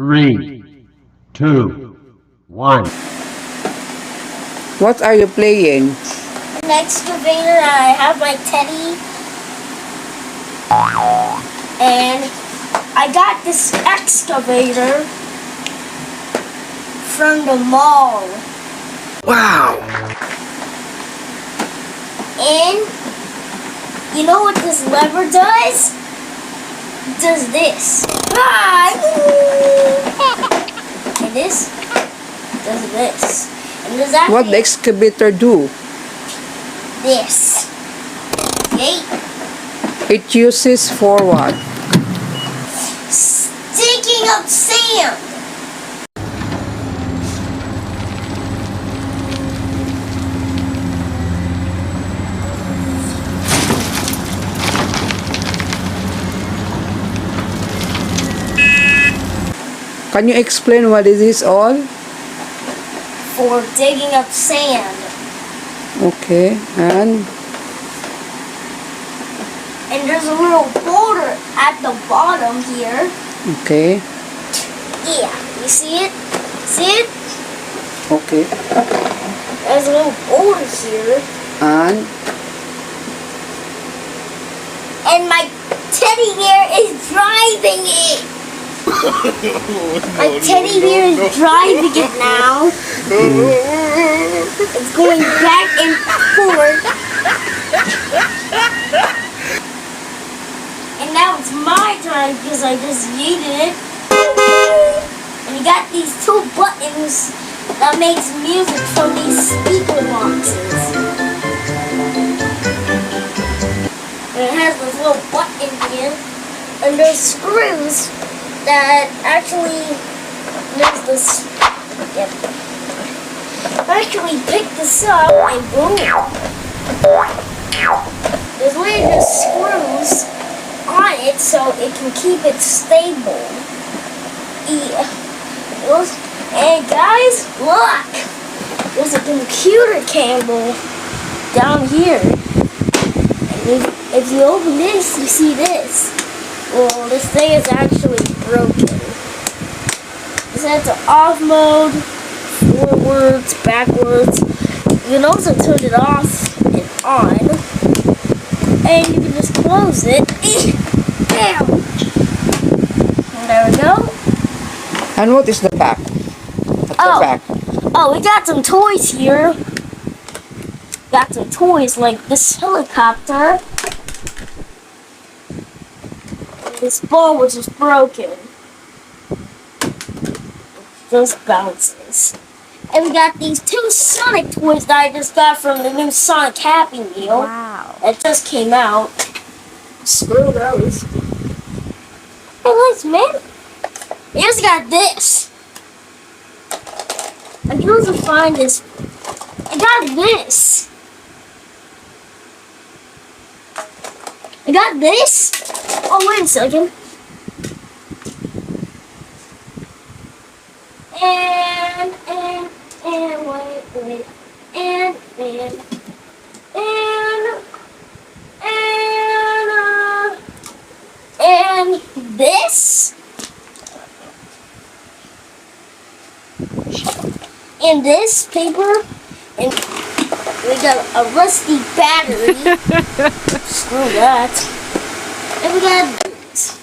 3, 2, 1. What are you playing? An excavator. I have my teddy. And I got this excavator from the mall. Wow! And you know what this lever does? It does this. And this does this. And does that What the excavator do? this. Okay? It uses for what? Digging up sand. Can you explain what it is all? For digging up sand. Okay, and And there's a little boulder at the bottom here. okay, Yeah, you see it? See it? okay, There's a little boulder here. and And my teddy bear is driving it. My teddy bear is driving it now. It's going back and forth. And now it's my turn because I just yeeted it. And you got these two buttons that makes music from these speaker boxes. And it has this little button here. And there's screws that actually there's this. Yep. Actually pick this up and boom. There's really just screws on it so it can keep it stable. Yeah. And guys, look! There's a computer cable down here. And if you open this, you see this. Well, this thing is actually broken. It has an off mode, forwards, backwards. You can also turn it off and on. And you can just close it. Bam! And there we go. and what is the back? At the back. Oh, we got some toys here. Got some toys like this helicopter. This ball which is broken. Just bounces. And we got these two Sonic toys that I just got from the new Sonic Happy Meal. Wow. That just came out. Screw those. Hey, listen, man. I just got this. I can also find this. I got this. I got this. Oh, wait a second. And wait. And this. And this paper. And we got a rusty battery. Screw that. And we got this.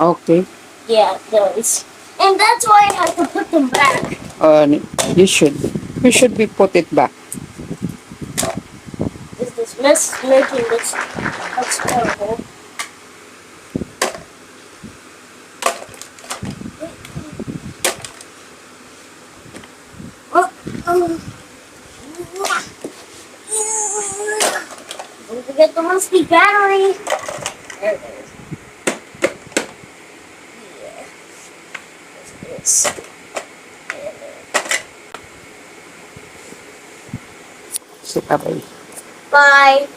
Okay. Yeah, those. And that's why I have to put them back. You should be put it back. Is this mess making this? That's terrible. Don't forget the rusty battery. There it is. Yeah. This. So, bye-bye. Bye.